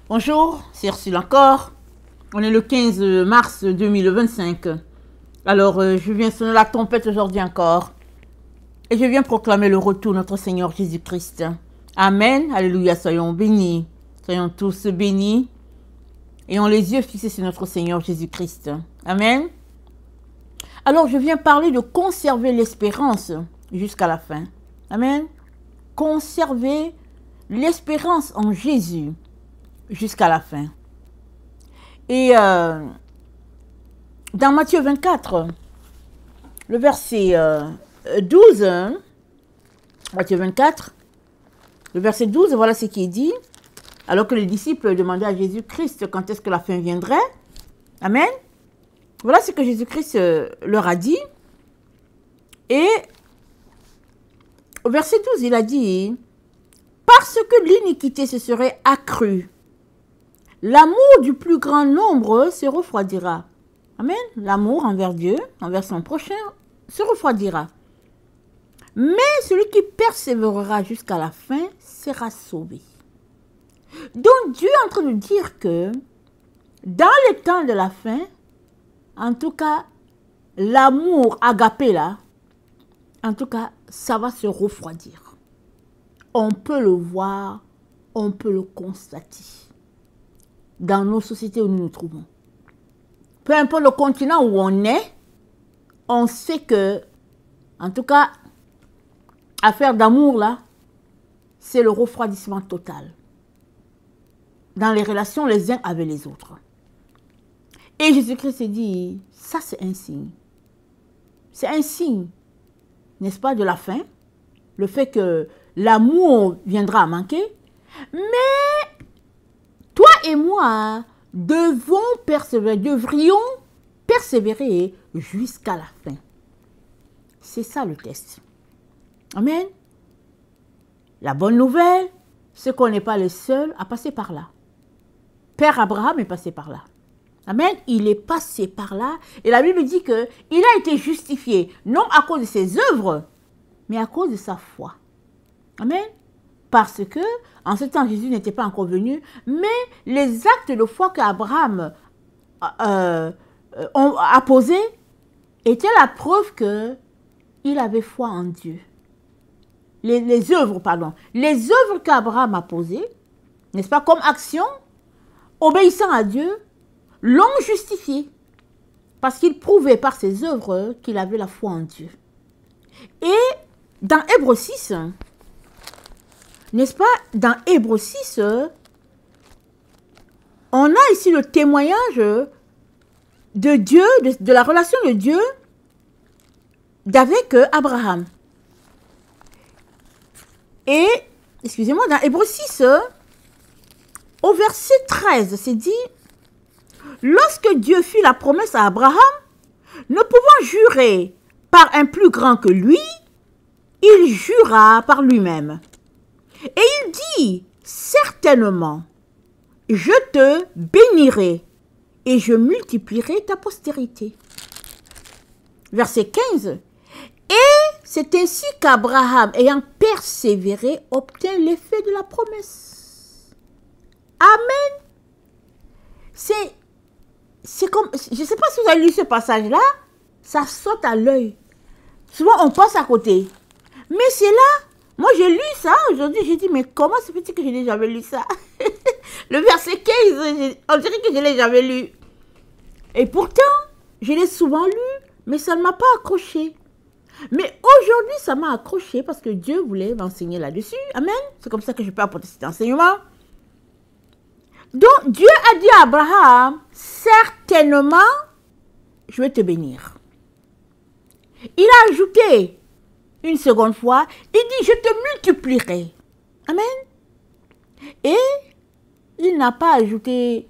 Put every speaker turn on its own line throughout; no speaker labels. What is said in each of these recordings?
Bonjour, c'est Ursule encore. On est le 15 mars 2025. Alors, je viens sonner la trompette aujourd'hui encore. Et je viens proclamer le retour de notre Seigneur Jésus-Christ. Amen, alléluia, soyons bénis. Soyons tous bénis. Ayons les yeux fixés sur notre Seigneur Jésus-Christ. Amen. Alors, je viens parler de conserver l'espérance jusqu'à la fin. Amen. Conserver l'espérance en Jésus jusqu'à la fin. Et dans Matthieu 24, le verset 12, Matthieu 24, le verset 12, voilà ce qui est dit. Alors que les disciples demandaient à Jésus-Christ quand est-ce que la fin viendrait. Amen. Voilà ce que Jésus-Christ leur a dit. Et au verset 12, il a dit, parce que l'iniquité se serait accrue, l'amour du plus grand nombre se refroidira. Amen. L'amour envers Dieu, envers son prochain, se refroidira. Mais celui qui persévérera jusqu'à la fin sera sauvé. Donc Dieu est en train de dire que dans les temps de la fin, en tout cas, l'amour agapé là, en tout cas, ça va se refroidir. On peut le voir, on peut le constater dans nos sociétés où nous nous trouvons. Peu importe le continent où on est, on sait que, en tout cas, affaire d'amour là, c'est le refroidissement total dans les relations les uns avec les autres. Et Jésus-Christ dit, ça c'est un signe. C'est un signe, n'est-ce pas, de la fin, le fait que l'amour viendra à manquer, mais toi et moi devrions persévérer jusqu'à la fin. C'est ça le test. Amen. La bonne nouvelle, c'est qu'on n'est pas le seul à passer par là. Père Abraham est passé par là. Amen. Il est passé par là. Et la Bible dit qu'il a été justifié, non à cause de ses œuvres, mais à cause de sa foi. Amen. Parce que, en ce temps, Jésus n'était pas encore venu, mais les actes de foi qu'Abraham a posés étaient la preuve qu'il avait foi en Dieu. Les œuvres qu'Abraham a posées, n'est-ce pas, comme action, obéissant à Dieu, l'ont justifié. Parce qu'il prouvait par ses œuvres qu'il avait la foi en Dieu. Et dans Hébreux 6, n'est-ce pas, dans Hébreux 6, on a ici le témoignage de Dieu, de la relation de Dieu avec Abraham. Et, excusez-moi, dans Hébreux 6, au verset 13, c'est dit, lorsque Dieu fit la promesse à Abraham, ne pouvant jurer par un plus grand que lui, il jura par lui-même. Et il dit, certainement, je te bénirai et je multiplierai ta postérité. Verset 15. Et c'est ainsi qu'Abraham, ayant persévéré, obtint l'effet de la promesse. Amen. C'est comme, je ne sais pas si vous avez lu ce passage-là, ça saute à l'œil. Souvent, on passe à côté. Mais c'est là, moi j'ai lu ça aujourd'hui, j'ai dit, mais comment se fait-il que je n'ai jamais lu ça? Le verset 15, on dirait que je ne l'ai jamais lu. Et pourtant, je l'ai souvent lu, mais ça ne m'a pas accroché. Mais aujourd'hui, ça m'a accroché parce que Dieu voulait m'enseigner là-dessus. Amen. C'est comme ça que je peux apporter cet enseignement. Donc, Dieu a dit à Abraham, certainement, je vais te bénir. Il a ajouté une seconde fois, il dit, je te multiplierai. Amen. Et il n'a pas ajouté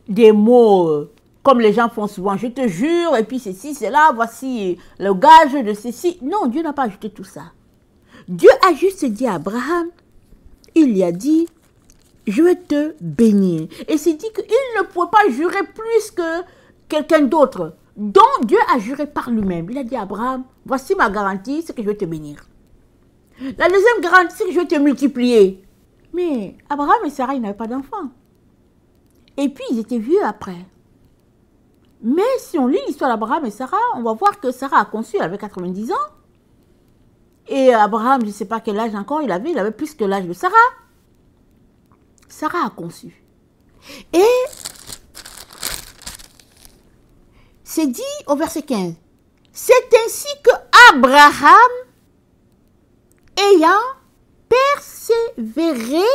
des mots comme les gens font souvent, je te jure, et puis ceci, cela, voici le gage de ceci. Non, Dieu n'a pas ajouté tout ça. Dieu a juste dit à Abraham, il lui a dit, je vais te bénir. Et c'est dit qu'il ne pouvait pas jurer plus que quelqu'un d'autre. Donc Dieu a juré par lui-même. Il a dit à Abraham, voici ma garantie, c'est que je vais te bénir. La deuxième garantie, c'est que je vais te multiplier. Mais Abraham et Sarah, ils n'avaient pas d'enfants. Et puis, ils étaient vieux après. Mais si on lit l'histoire d'Abraham et Sarah, on va voir que Sarah a conçu, elle avait 90 ans. Et Abraham, je ne sais pas quel âge encore il avait plus que l'âge de Sarah. Sarah a conçu. Et c'est dit au verset 15. C'est ainsi que Abraham, ayant persévéré,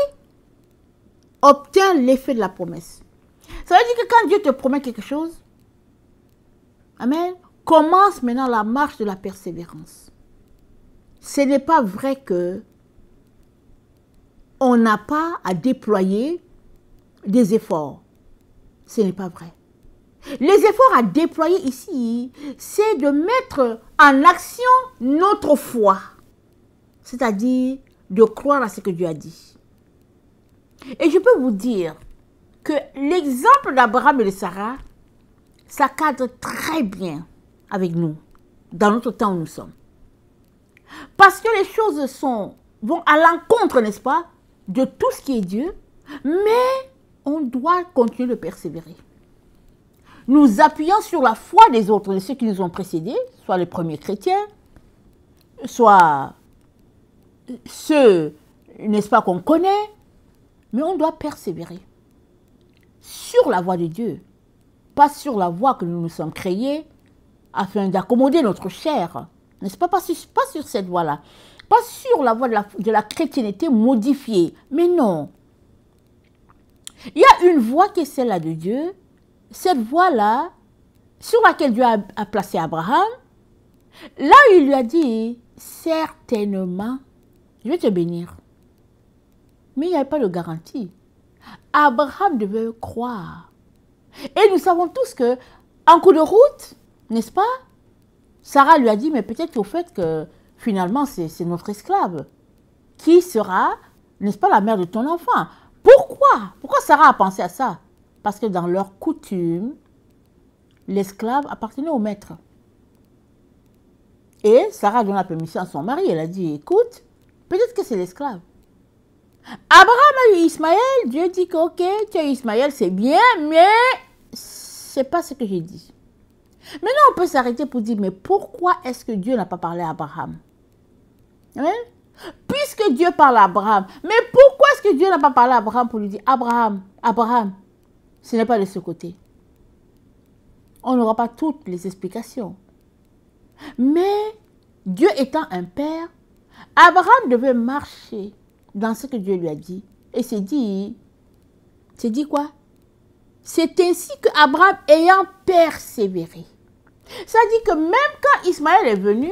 obtint l'effet de la promesse. Ça veut dire que quand Dieu te promet quelque chose, amen, commence maintenant la marche de la persévérance. Ce n'est pas vrai que on n'a pas à déployer des efforts. Ce n'est pas vrai. Les efforts à déployer ici, c'est de mettre en action notre foi. C'est-à-dire de croire à ce que Dieu a dit. Et je peux vous dire que l'exemple d'Abraham et de Sarah, ça cadre très bien avec nous, dans notre temps où nous sommes. Parce que les choses vont à l'encontre, n'est-ce pas, de tout ce qui est Dieu, mais on doit continuer de persévérer. Nous appuyons sur la foi des autres, de ceux qui nous ont précédés, soit les premiers chrétiens, soit ceux, n'est-ce pas, qu'on connaît, mais on doit persévérer sur la voie de Dieu, pas sur la voie que nous nous sommes créés afin d'accommoder notre chair, n'est-ce pas, pas sur cette voie-là, pas sur la voie de la chrétienté modifiée, mais non. Il y a une voie qui est celle-là de Dieu, cette voie-là, sur laquelle Dieu a placé Abraham, là il lui a dit, certainement, je vais te bénir. Mais il n'y avait pas de garantie. Abraham devait croire. Et nous savons tous que, en cours de route, n'est-ce pas, Sarah lui a dit, mais peut-être au fait que finalement c'est notre esclave qui sera, n'est-ce pas, la mère de ton enfant. Pourquoi? Pourquoi Sarah a pensé à ça? Parce que dans leur coutume, l'esclave appartenait au maître. Et Sarah donne la permission à son mari. Elle a dit, écoute, peut-être que c'est l'esclave. Abraham a eu Ismaël. Dieu dit que, ok, tu as eu Ismaël, c'est bien, mais c'est pas ce que j'ai dit. Maintenant, on peut s'arrêter pour dire, mais pourquoi est-ce que Dieu n'a pas parlé à Abraham? Hein? Puisque Dieu parle à Abraham, mais pourquoi est-ce que Dieu n'a pas parlé à Abraham pour lui dire, Abraham, Abraham, ce n'est pas de ce côté. On n'aura pas toutes les explications. Mais Dieu étant un père, Abraham devait marcher dans ce que Dieu lui a dit. Et c'est dit quoi? C'est ainsi qu'Abraham ayant persévéré. Ça dit que même quand Ismaël est venu,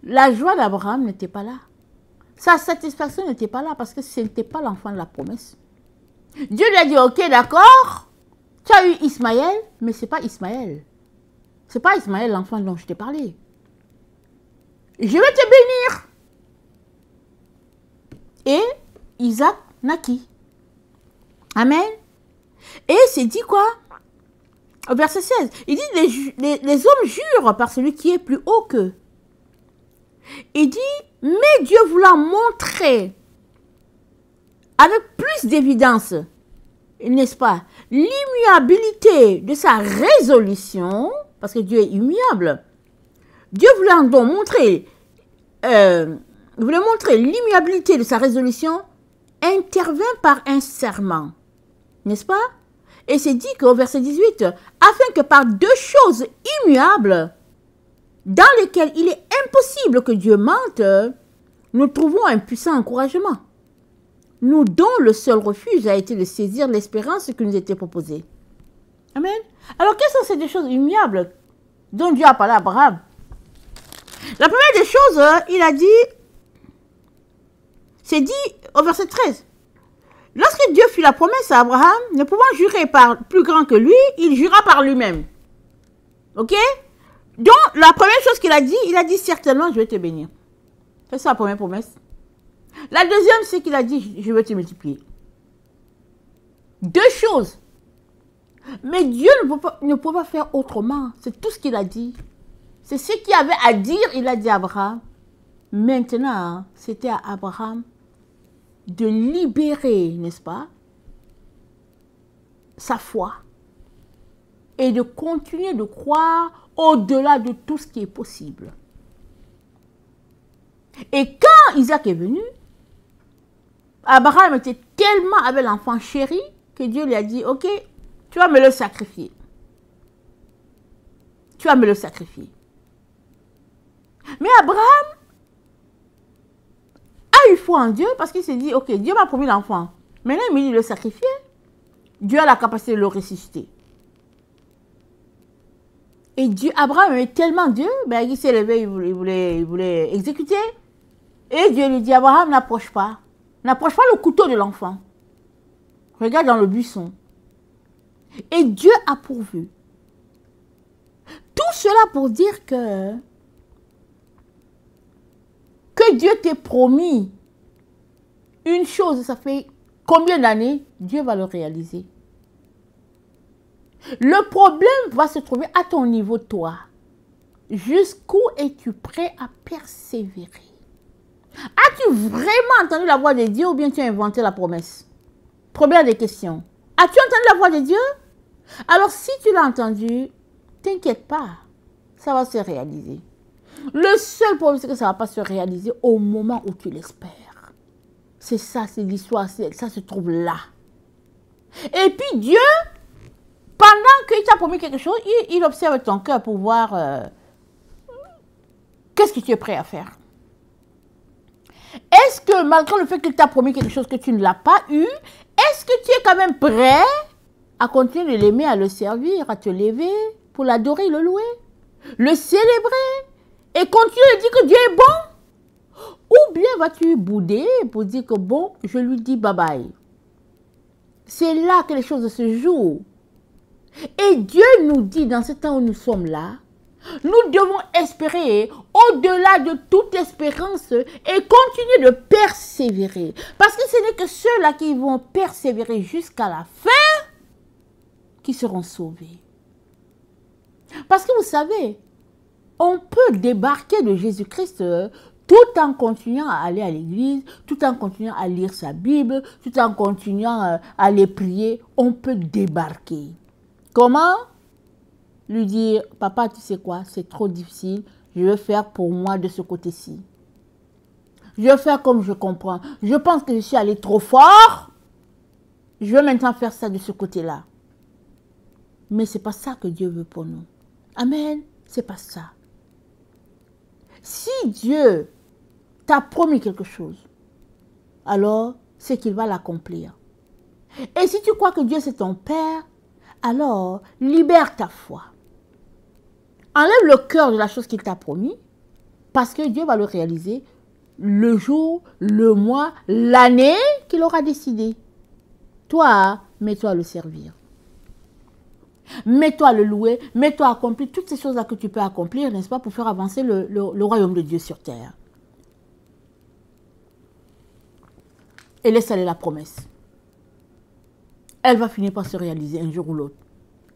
la joie d'Abraham n'était pas là. Sa satisfaction n'était pas là parce que ce n'était pas l'enfant de la promesse. Dieu lui a dit, ok, d'accord, tu as eu Ismaël, mais ce n'est pas Ismaël. Ce n'est pas Ismaël l'enfant dont je t'ai parlé. Je vais te bénir. Et Isaac naquit. Amen. Et c'est dit quoi? Au verset 16, il dit, les hommes jurent par celui qui est plus haut qu'eux. Il dit, mais Dieu voulant montrer avec plus d'évidence, n'est-ce pas, l'immuabilité de sa résolution, parce que Dieu est immuable. Dieu voulait donc montrer, l'immuabilité de sa résolution, intervint par un serment, n'est-ce pas? Et c'est dit qu'au verset 18, afin que par deux choses immuables, dans lesquelles il est impossible que Dieu mente, nous trouvons un puissant encouragement. Nous dont le seul refuge a été de saisir l'espérance qui nous était proposée. Amen. Alors, quelles sont ces deux choses immuables dont Dieu a parlé à Abraham? La première des choses, il a dit, c'est dit au verset 13. Lorsque Dieu fit la promesse à Abraham, ne pouvant jurer par plus grand que lui, il jura par lui-même. Ok? Donc, la première chose qu'il a dit certainement, je vais te bénir. C'est ça la première promesse. La deuxième, c'est qu'il a dit, je vais te multiplier. Deux choses. Mais Dieu ne peut pas faire autrement. C'est tout ce qu'il a dit. C'est ce qu'il avait à dire, il a dit à Abraham. Maintenant, c'était à Abraham de libérer, n'est-ce pas, sa foi et de continuer de croire au-delà de tout ce qui est possible. Et quand Isaac est venu, Abraham était tellement avec l'enfant chéri que Dieu lui a dit, ok, tu vas me le sacrifier. Tu vas me le sacrifier. Mais Abraham a eu foi en Dieu parce qu'il s'est dit, ok, Dieu m'a promis l'enfant. Maintenant, il me dit de le sacrifier. Dieu a la capacité de le ressusciter. Et Dieu, Abraham aimait tellement Dieu, ben, il s'est levé, il voulait exécuter. Et Dieu lui dit, Abraham, n'approche pas. N'approche pas le couteau de l'enfant. Regarde dans le buisson. Et Dieu a pourvu. Tout cela pour dire que Dieu t'ait promis une chose, ça fait combien d'années, Dieu va le réaliser. Le problème va se trouver à ton niveau, toi. Jusqu'où es-tu prêt à persévérer? As-tu vraiment entendu la voix de Dieu ou bien tu as inventé la promesse? Première des questions. As-tu entendu la voix de Dieu? Alors si tu l'as entendu, t'inquiète pas, ça va se réaliser. Le seul problème, c'est que ça ne va pas se réaliser au moment où tu l'espères. C'est ça, c'est l'histoire, ça se trouve là. Et puis Dieu, pendant qu'il t'a promis quelque chose, il observe ton cœur pour voir qu'est-ce que tu es prêt à faire. Est-ce que malgré le fait qu'il t'a promis quelque chose que tu ne l'as pas eu, est-ce que tu es quand même prêt à continuer de l'aimer, à le servir, à te lever pour l'adorer, le louer, le célébrer et continuer de dire que Dieu est bon? Ou bien vas-tu bouder pour dire que bon, je lui dis bye bye. C'est là que les choses se jouent. Et Dieu nous dit dans ce temps où nous sommes là, nous devons espérer au-delà de toute espérance et continuer de persévérer. Parce que ce n'est que ceux-là qui vont persévérer jusqu'à la fin qui seront sauvés. Parce que vous savez, on peut débarquer de Jésus-Christ tout en continuant à aller à l'église, tout en continuant à lire sa Bible, tout en continuant à aller prier. On peut débarquer. Comment? Lui dire, papa, tu sais quoi, c'est trop difficile, je vais faire pour moi de ce côté-ci. Je vais faire comme je comprends. Je pense que je suis allé trop fort, je vais maintenant faire ça de ce côté-là. Mais ce n'est pas ça que Dieu veut pour nous. Amen, ce n'est pas ça. Si Dieu t'a promis quelque chose, alors c'est qu'il va l'accomplir. Et si tu crois que Dieu c'est ton Père, alors libère ta foi. Enlève le cœur de la chose qu'il t'a promis, parce que Dieu va le réaliser le jour, le mois, l'année qu'il aura décidé. Toi, mets-toi à le servir. Mets-toi à le louer, mets-toi à accomplir toutes ces choses-là que tu peux accomplir, n'est-ce pas, pour faire avancer le royaume de Dieu sur terre. Et laisse aller la promesse. Elle va finir par se réaliser un jour ou l'autre.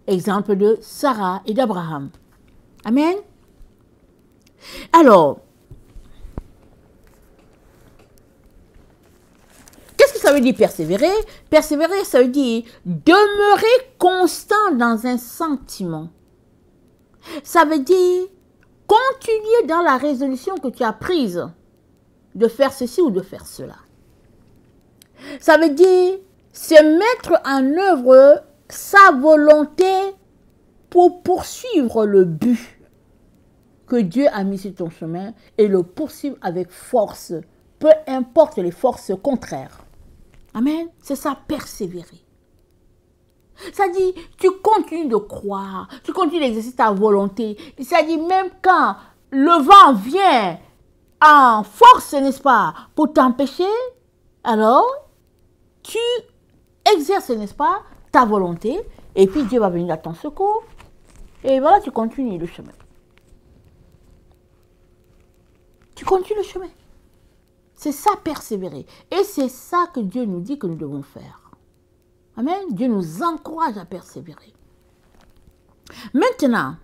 Exemple de Sarah et d'Abraham. Amen. Alors, qu'est-ce que ça veut dire persévérer? Persévérer, ça veut dire demeurer constant dans un sentiment. Ça veut dire continuer dans la résolution que tu as prise de faire ceci ou de faire cela. Ça veut dire se mettre en œuvre sa volonté pour poursuivre le but que Dieu a mis sur ton chemin et le poursuivre avec force, peu importe les forces contraires. Amen. C'est ça, persévérer. Ça dit, tu continues de croire, tu continues d'exercer ta volonté. Ça dit, même quand le vent vient en force, n'est-ce pas, pour t'empêcher, alors tu exerces, n'est-ce pas, ta volonté, et puis Dieu va venir à ton secours. Et voilà, tu continues le chemin. Tu continues le chemin. C'est ça, persévérer. Et c'est ça que Dieu nous dit que nous devons faire. Amen. Dieu nous encourage à persévérer. Maintenant,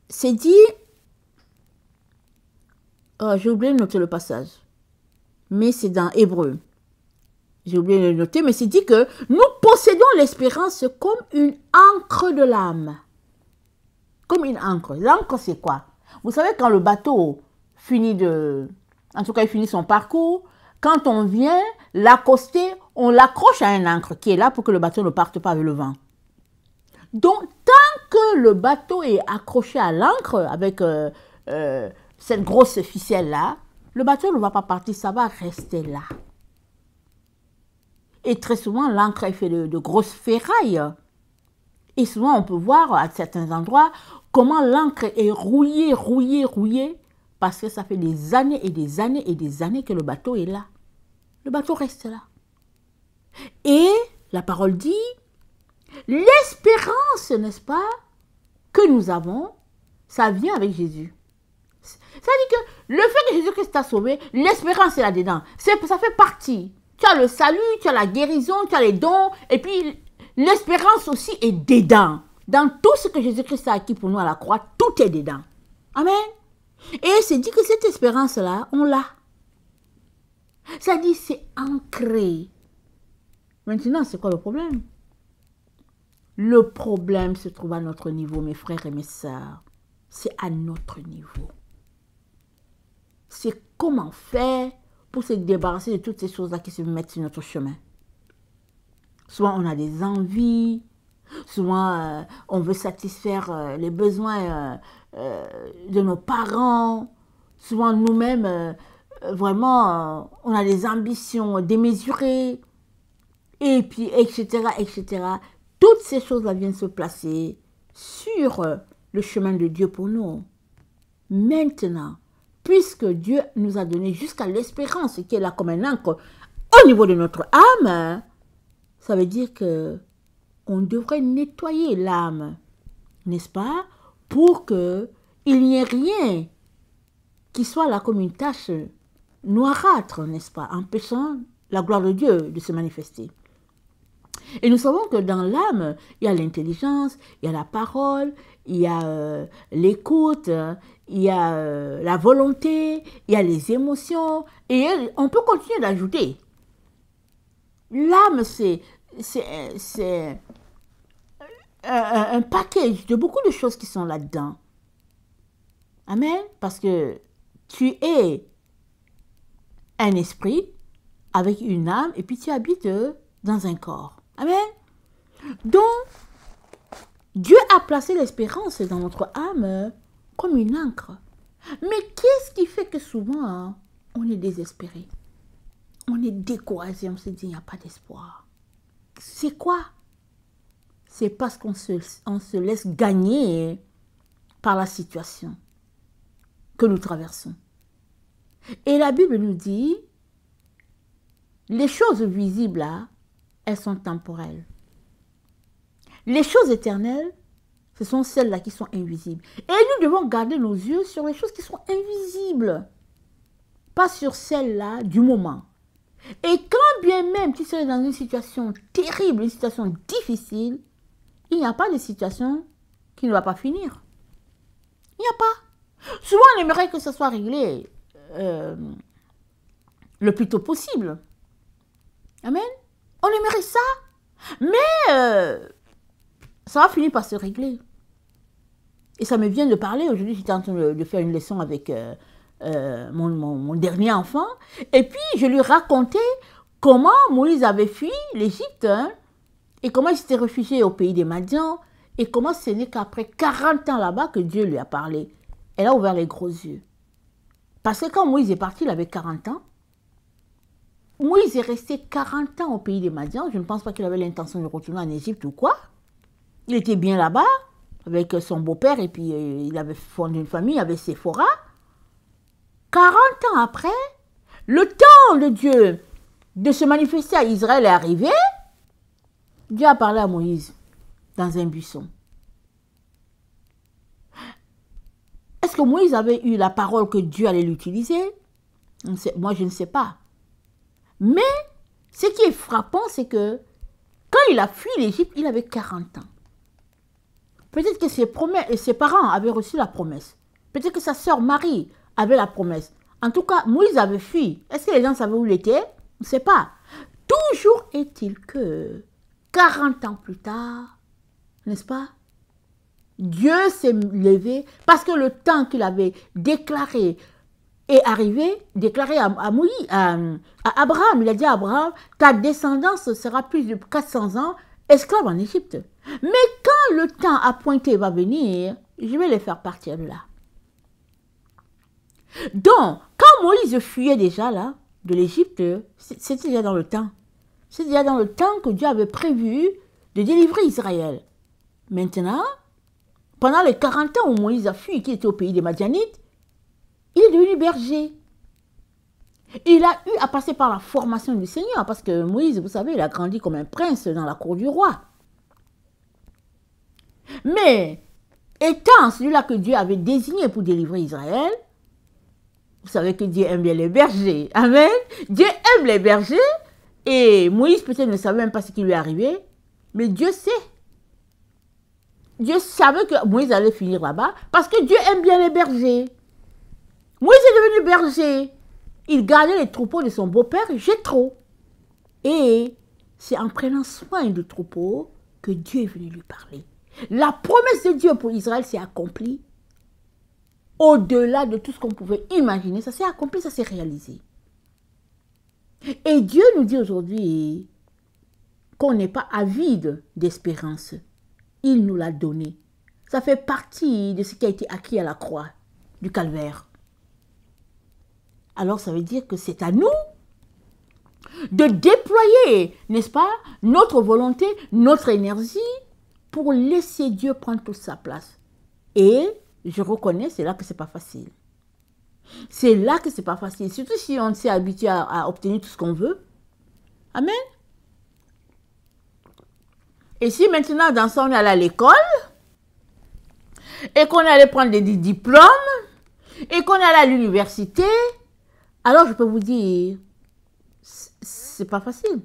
c'est dit, j'ai oublié de noter le passage, mais c'est dans Hébreu. j'ai oublié de le noter, mais c'est dit que nous possédons l'espérance comme une ancre de l'âme. Comme une ancre. L'ancre, c'est quoi? Vous savez, quand le bateau finit en tout cas, il finit son parcours, quand on vient l'accoster, on l'accroche à un ancre qui est là pour que le bateau ne parte pas avec le vent. Donc, tant que le bateau est accroché à l'ancre avec cette grosse ficelle-là, le bateau ne va pas partir, ça va rester là. Et très souvent, l'ancre est fait de grosses ferrailles. Et souvent, on peut voir à certains endroits comment l'ancre est rouillée, parce que ça fait des années et des années et des années que le bateau est là. Le bateau reste là. Et la parole dit, l'espérance, n'est-ce pas, que nous avons, ça vient avec Jésus. Ça veut dire que le fait que Jésus-Christ t'a sauvé, l'espérance est là-dedans. Ça fait partie. Tu as le salut, tu as la guérison, tu as les dons, et puis l'espérance aussi est dedans. Dans tout ce que Jésus-Christ a acquis pour nous à la croix, tout est dedans. Amen. Et c'est dit que cette espérance-là, on l'a. Ça dit c'est ancré. Maintenant, c'est quoi le problème? Le problème se trouve à notre niveau, mes frères et mes sœurs. C'est à notre niveau. C'est comment faire pour se débarrasser de toutes ces choses-là qui se mettent sur notre chemin. Souvent, on a des envies. Souvent, on veut satisfaire les besoins de nos parents. Souvent, nous-mêmes, vraiment, on a des ambitions démesurées. Et puis, etc., etc. Toutes ces choses-là viennent se placer sur le chemin de Dieu pour nous. Maintenant, puisque Dieu nous a donné jusqu'à l'espérance qui est là comme un ancre au niveau de notre âme, ça veut dire que on devrait nettoyer l'âme, n'est-ce pas, pour qu'il n'y ait rien qui soit là comme une tache noirâtre, n'est-ce pas, empêchant la gloire de Dieu de se manifester. Et nous savons que dans l'âme, il y a l'intelligence, il y a la parole, il y a l'écoute, il y a la volonté, il y a les émotions, et on peut continuer d'ajouter. L'âme, c'est un package de beaucoup de choses qui sont là-dedans. Amen. Parce que tu es un esprit avec une âme et puis tu habites dans un corps. Amen. Donc, Dieu a placé l'espérance dans notre âme comme une ancre. Mais qu'est-ce qui fait que souvent, on est désespéré? On est découragé, on se dit, il n'y a pas d'espoir. C'est quoi? C'est parce qu'on se laisse gagner par la situation que nous traversons. Et la Bible nous dit, les choses visibles là, elles sont temporelles. Les choses éternelles, ce sont celles-là qui sont invisibles. Et nous devons garder nos yeux sur les choses qui sont invisibles, pas sur celles-là du moment. Et quand bien même tu serais dans une situation terrible, une situation difficile, il n'y a pas de situation qui ne va pas finir. Il n'y a pas. Souvent, on aimerait que ça soit réglé le plus tôt possible. Amen. On aimerait ça. Mais ça va finir par se régler. Et ça me vient de parler. Aujourd'hui, j'étais en train de faire une leçon avec mon dernier enfant. Et puis, je lui racontais comment Moïse avait fui l'Égypte. Hein, et comment il s'était réfugié au pays des Madians. Et comment ce n'est qu'après 40 ans là-bas que Dieu lui a parlé. Elle a ouvert les gros yeux. Parce que quand Moïse est parti, il avait 40 ans. Moïse est resté 40 ans au pays des Madians. Je ne pense pas qu'il avait l'intention de retourner en Égypte ou quoi. Il était bien là-bas avec son beau-père et puis il avait fondé une famille avec Séphora. 40 ans après, le temps de Dieu de se manifester à Israël est arrivé. Dieu a parlé à Moïse dans un buisson. Est-ce que Moïse avait eu la parole que Dieu allait l'utiliser? Moi, je ne sais pas. Mais ce qui est frappant, c'est que quand il a fui l'Égypte, il avait 40 ans. Peut-être que ses parents avaient reçu la promesse. Peut-être que sa sœur Marie avait la promesse. En tout cas, Moïse avait fui. Est-ce que les gens savaient où il était? On ne sait pas. Tout Toujours est-il que 40 ans plus tard, n'est-ce pas, Dieu s'est levé parce que le temps qu'il avait déclaré est arrivé, déclaré à Moïse, à Abraham. Il a dit à Abraham, ta descendance sera plus de 400 ans esclave en Égypte. Mais quand le temps appointé va venir, je vais les faire partir de là. Donc, quand Moïse fuyait déjà là, de l'Égypte, c'était déjà dans le temps. C'était déjà dans le temps que Dieu avait prévu de délivrer Israël. Maintenant, pendant les 40 ans où Moïse a fui, qu'il était au pays des Madianites, il est devenu berger. Il a eu à passer par la formation du Seigneur, parce que Moïse, vous savez, il a grandi comme un prince dans la cour du roi. Mais, étant celui-là que Dieu avait désigné pour délivrer Israël, vous savez que Dieu aime bien les bergers. Amen. Dieu aime les bergers. Et Moïse peut-être ne savait même pas ce qui lui est arrivé. Mais Dieu sait. Dieu savait que Moïse allait finir là-bas. Parce que Dieu aime bien les bergers. Moïse est devenu berger. Il gardait les troupeaux de son beau-père Jéthro. Et c'est en prenant soin du troupeau que Dieu est venu lui parler. La promesse de Dieu pour Israël s'est accomplie. Au-delà de tout ce qu'on pouvait imaginer, ça s'est accompli, ça s'est réalisé. Et Dieu nous dit aujourd'hui qu'on n'est pas avide d'espérance. Il nous l'a donné. Ça fait partie de ce qui a été acquis à la croix du calvaire. Alors ça veut dire que c'est à nous de déployer, n'est-ce pas, notre volonté, notre énergie pour laisser Dieu prendre toute sa place. Et je reconnais, c'est là que c'est pas facile. C'est là que c'est pas facile. Surtout si on s'est habitué à obtenir tout ce qu'on veut. Amen. Et si maintenant, dans ça, on est allé à l'école, et qu'on est allé prendre des diplômes, et qu'on est allé à l'université, alors je peux vous dire, c'est pas facile.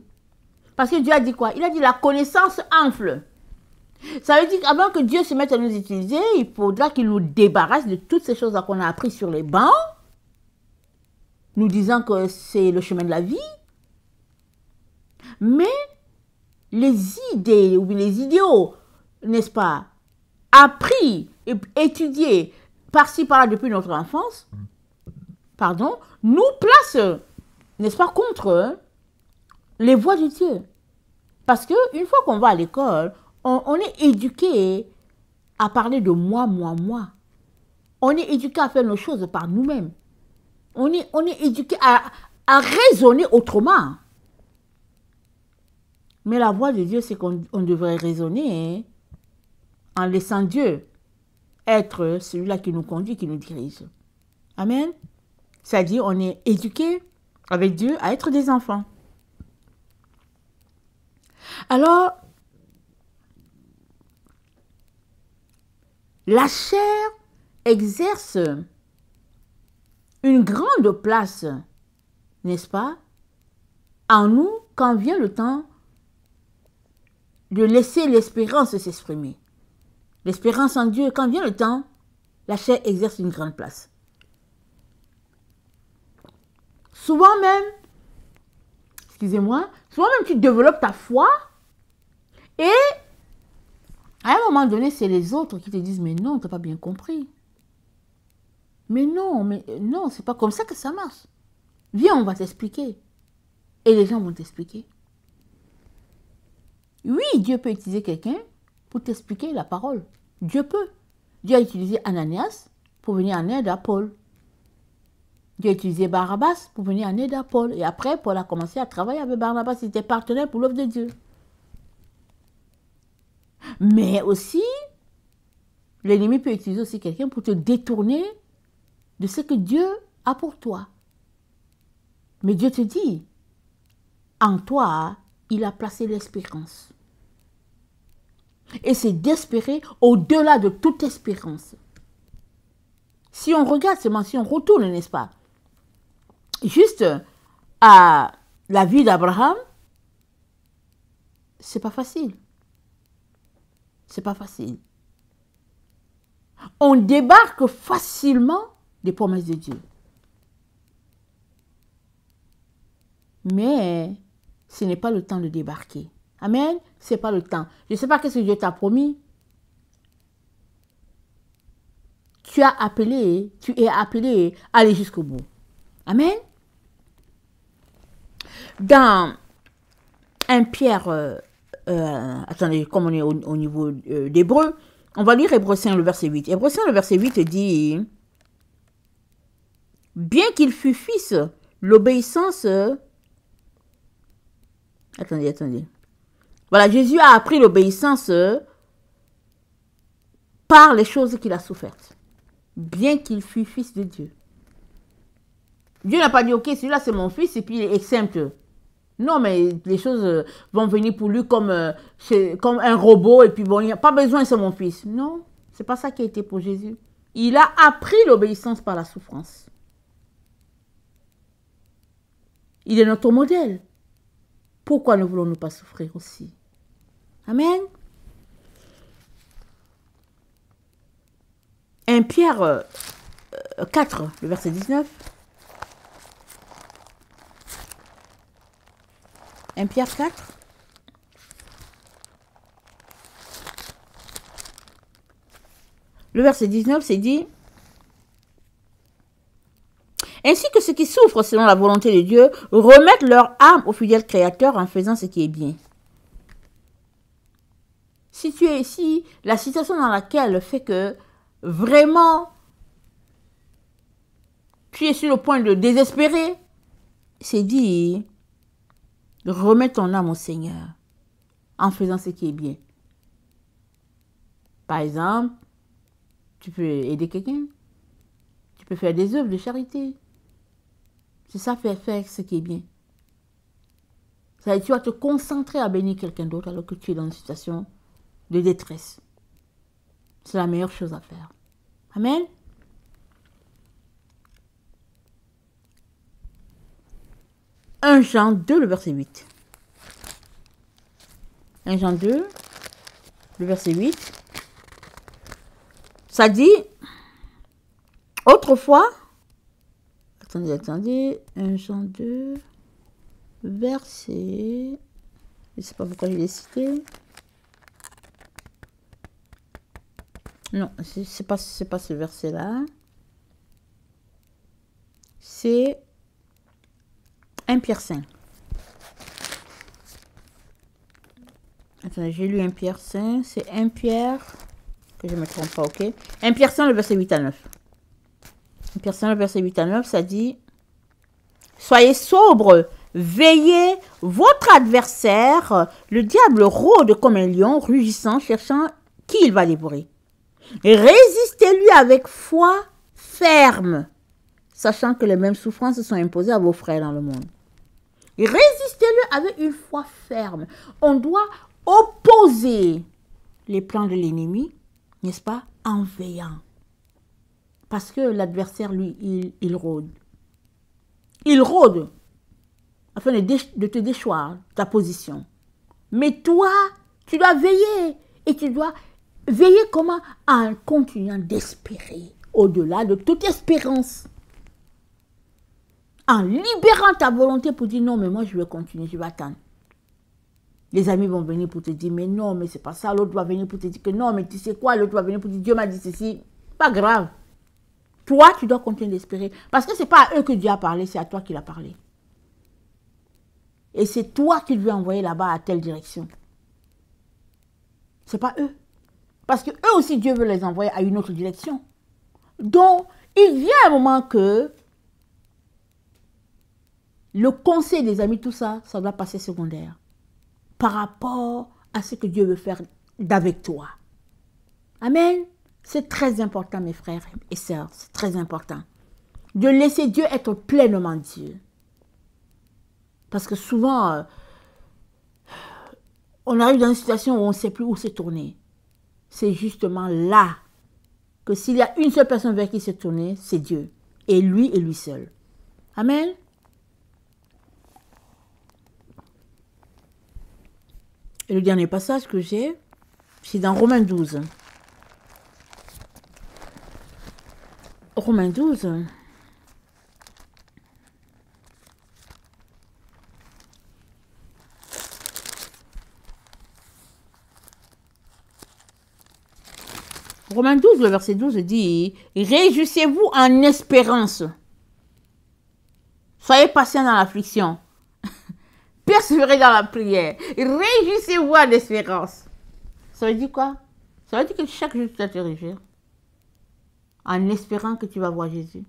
Parce que Dieu a dit quoi? Il a dit la connaissance enfle. Ça veut dire qu'avant que Dieu se mette à nous utiliser, il faudra qu'il nous débarrasse de toutes ces choses qu'on a apprises sur les bancs, nous disant que c'est le chemin de la vie. Mais les idées ou les idéaux, n'est-ce pas, appris et étudiés par-ci par-là depuis notre enfance, pardon, nous placent, n'est-ce pas, contre les voies de Dieu. Parce qu'une fois qu'on va à l'école, on est éduqué à parler de moi, moi, moi. On est éduqué à faire nos choses par nous-mêmes. On est éduqué à raisonner autrement. Mais la voie de Dieu, c'est qu'on devrait raisonner en laissant Dieu être celui-là qui nous conduit, qui nous dirige. Amen. C'est-à-dire, on est éduqué avec Dieu à être des enfants. Alors, la chair exerce une grande place, n'est-ce pas, en nous quand vient le temps de laisser l'espérance s'exprimer. L'espérance en Dieu, quand vient le temps, la chair exerce une grande place. Souvent même, excusez-moi, souvent même tu développes ta foi et à un moment donné, c'est les autres qui te disent « Mais non, tu n'as pas bien compris. Mais non, c'est pas comme ça que ça marche. Viens, on va t'expliquer. » Et les gens vont t'expliquer. Oui, Dieu peut utiliser quelqu'un pour t'expliquer la parole. Dieu peut. Dieu a utilisé Ananias pour venir en aide à Paul. Dieu a utilisé Barnabas pour venir en aide à Paul. Et après, Paul a commencé à travailler avec Barnabas. Il était partenaire pour l'œuvre de Dieu. Mais aussi, l'ennemi peut utiliser aussi quelqu'un pour te détourner de ce que Dieu a pour toi. Mais Dieu te dit, en toi, il a placé l'espérance. Et c'est d'espérer au-delà de toute espérance. Si on regarde seulement, si on retourne, n'est-ce pas, juste à la vie d'Abraham, c'est pas facile. C'est pas facile. On débarque facilement des promesses de Dieu. Mais ce n'est pas le temps de débarquer. Amen. Ce n'est pas le temps. Je ne sais pas qu'est-ce que Dieu t'a promis. Tu es appelé à aller jusqu'au bout. Amen. Dans 1 Pierre, attendez, comme on est au niveau d'Hébreu, on va lire Hébreu 5, le verset 8. Hébreu 5, le verset 8 dit, bien qu'il fût fils, l'obéissance... Attendez. Voilà, Jésus a appris l'obéissance par les choses qu'il a souffertes. Bien qu'il fût fils de Dieu. Dieu n'a pas dit, ok, celui-là c'est mon fils et puis il est simple. Non, mais les choses vont venir pour lui comme un robot et puis bon, il n'y a pas besoin, c'est mon fils. Non, c'est pas ça qui a été pour Jésus. Il a appris l'obéissance par la souffrance. Il est notre modèle. Pourquoi ne voulons-nous pas souffrir aussi? Amen. 1 Pierre 4, le verset 19. 1 Pierre 4. Le verset 19, c'est dit, ainsi que ceux qui souffrent selon la volonté de Dieu remettent leur âme au fidèle Créateur en faisant ce qui est bien. Si tu es ici, la situation dans laquelle fait que vraiment tu es sur le point de désespérer, c'est dit, remets ton âme au Seigneur en faisant ce qui est bien. Par exemple, tu peux aider quelqu'un, tu peux faire des œuvres de charité. C'est ça, faire ce qui est bien. Ça veut dire, tu vas te concentrer à bénir quelqu'un d'autre alors que tu es dans une situation de détresse. C'est la meilleure chose à faire. Amen. « 1 Jean 2, le verset 8. 1 Jean 2, le verset 8. Ça dit, autrefois, attendez, 1 Jean 2, verset, je ne sais pas pourquoi je l'ai cité. Non, c'est pas ce verset-là. C'est 1 Pierre 5. Attendez, j'ai lu 1 Pierre 5. C'est 1 Pierre, que je ne me trompe pas, ok. 1 Pierre 5, le verset 8 à 9. 1 Pierre 5, le verset 8 à 9, ça dit, soyez sobres, veillez, votre adversaire, le diable rôde comme un lion, rugissant, cherchant qui il va dévorer. Résistez-lui avec foi ferme, sachant que les mêmes souffrances sont imposées à vos frères dans le monde. Résistez-lui avec une foi ferme. On doit opposer les plans de l'ennemi, n'est-ce pas, en veillant. Parce que l'adversaire, lui, il rôde. Il rôde afin de te déchoir ta position. Mais toi, tu dois veiller. Et tu dois veiller comment? En continuant d'espérer au-delà de toute espérance. En libérant ta volonté pour dire non, mais moi je vais continuer, je vais attendre. Les amis vont venir pour te dire mais non, mais c'est pas ça. L'autre va venir pour te dire que non, mais tu sais quoi? L'autre va venir pour te dire Dieu m'a dit ceci. Pas grave. Toi, tu dois continuer d'espérer. Parce que ce n'est pas à eux que Dieu a parlé, c'est à toi qu'il a parlé. Et c'est toi qu'il veut envoyer là-bas à telle direction. Ce n'est pas eux. Parce que eux aussi, Dieu veut les envoyer à une autre direction. Donc, il vient un moment que le conseil des amis, tout ça, ça doit passer secondaire. Par rapport à ce que Dieu veut faire d'avec toi. Amen. C'est très important, mes frères et sœurs. C'est très important. De laisser Dieu être pleinement Dieu. Parce que souvent, on arrive dans une situation où on ne sait plus où se tourner. C'est justement là que s'il y a une seule personne vers qui se tourner, c'est Dieu. Et lui seul. Amen. Et le dernier passage que j'ai, c'est dans Romains 12. Romains 12. Romains 12, le verset 12 dit, réjouissez-vous en espérance. Soyez patient dans l'affliction. Persévérez dans la prière. Réjouissez-vous en espérance. Ça veut dire quoi? Ça veut dire que chaque jour tu dois te réjouir. En espérant que tu vas voir Jésus.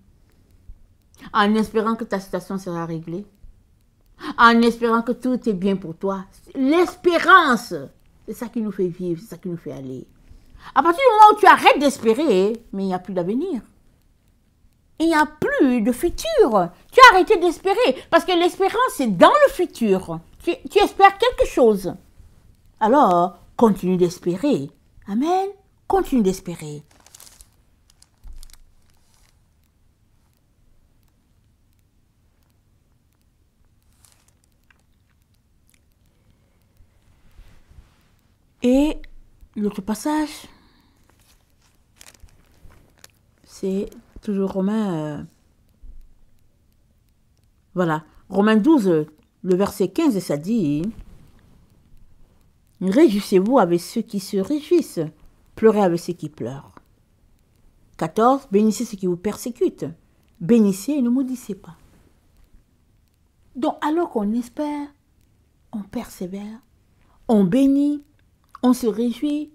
En espérant que ta situation sera réglée. En espérant que tout est bien pour toi. L'espérance, c'est ça qui nous fait vivre, c'est ça qui nous fait aller. À partir du moment où tu arrêtes d'espérer, mais il n'y a plus d'avenir. Il n'y a plus de futur. Tu as arrêté d'espérer. Parce que l'espérance, c'est dans le futur. Tu espères quelque chose. Alors, continue d'espérer. Amen. Continue d'espérer. Et l'autre passage, c'est toujours Romains. Voilà, Romains 12, le verset 15, ça dit, réjouissez-vous avec ceux qui se réjouissent, pleurez avec ceux qui pleurent. 14, bénissez ceux qui vous persécutent, bénissez et ne maudissez pas. Donc, alors qu'on espère, on persévère, on bénit, on se réjouit,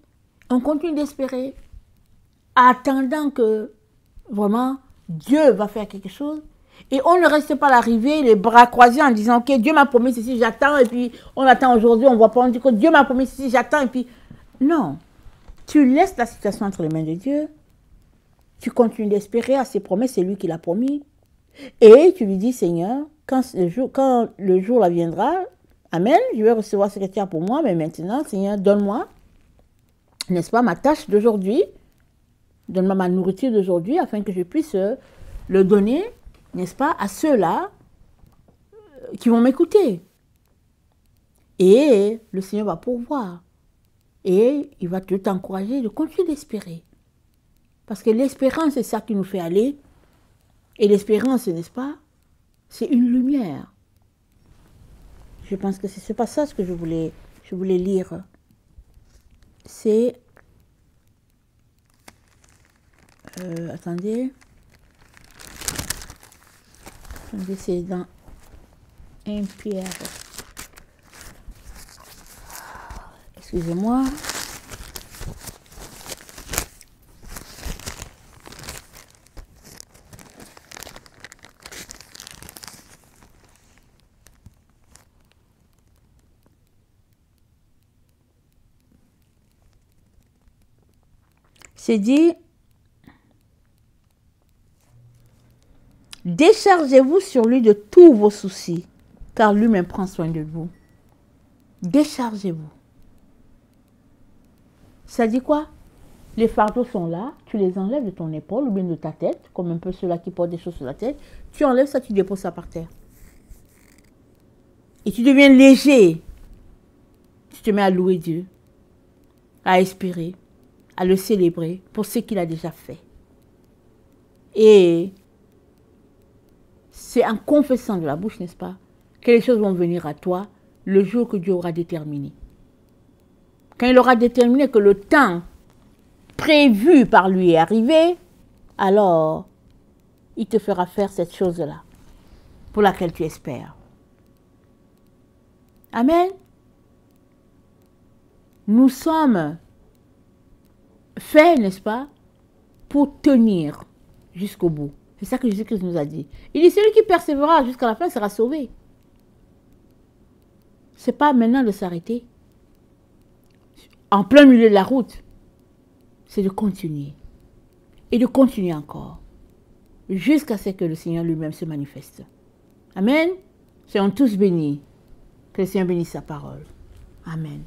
on continue d'espérer, attendant que vraiment Dieu va faire quelque chose. Et on ne reste pas à l'arrivée, les bras croisés en disant, ok, Dieu m'a promis ceci, j'attends, et puis on attend aujourd'hui, on ne voit pas, on dit que Dieu m'a promis ceci, j'attends, et puis... Non, tu laisses la situation entre les mains de Dieu, tu continues d'espérer à ses promesses, c'est lui qui l'a promis, et tu lui dis, Seigneur, quand le jour là viendra, Amen, je vais recevoir ce que tu as pour moi, mais maintenant, Seigneur, donne-moi, n'est-ce pas, ma tâche d'aujourd'hui, donne-moi ma nourriture d'aujourd'hui, afin que je puisse le donner, n'est-ce pas, à ceux-là qui vont m'écouter. Et le Seigneur va pourvoir. Et il va t'encourager de continuer d'espérer. Parce que l'espérance, c'est ça qui nous fait aller. Et l'espérance, n'est-ce pas, c'est une lumière. Je pense que c'est ce passage que je voulais lire. C'est... attendez, c'est dans 1 Pierre. Excusez-moi. C'est dit, déchargez-vous sur lui de tous vos soucis, car lui-même prend soin de vous. Déchargez-vous. Ça dit quoi? Les fardeaux sont là, tu les enlèves de ton épaule ou bien de ta tête, comme un peu ceux-là qui portent des choses sur la tête. Tu enlèves ça, tu déposes ça par terre. Et tu deviens léger. Tu te mets à louer Dieu, à espérer, à le célébrer pour ce qu'il a déjà fait. Et c'est en confessant de la bouche, n'est-ce pas, que les choses vont venir à toi le jour que Dieu aura déterminé. Quand il aura déterminé que le temps prévu par lui est arrivé, alors il te fera faire cette chose-là pour laquelle tu espères. Amen. Nous sommes faits, n'est-ce pas, pour tenir jusqu'au bout. C'est ça que Jésus-Christ nous a dit. Il dit, celui qui persévérera jusqu'à la fin sera sauvé. Ce n'est pas maintenant de s'arrêter. En plein milieu de la route, c'est de continuer. Et de continuer encore. Jusqu'à ce que le Seigneur lui-même se manifeste. Amen. Soyons tous bénis. Que le Seigneur bénisse sa parole. Amen.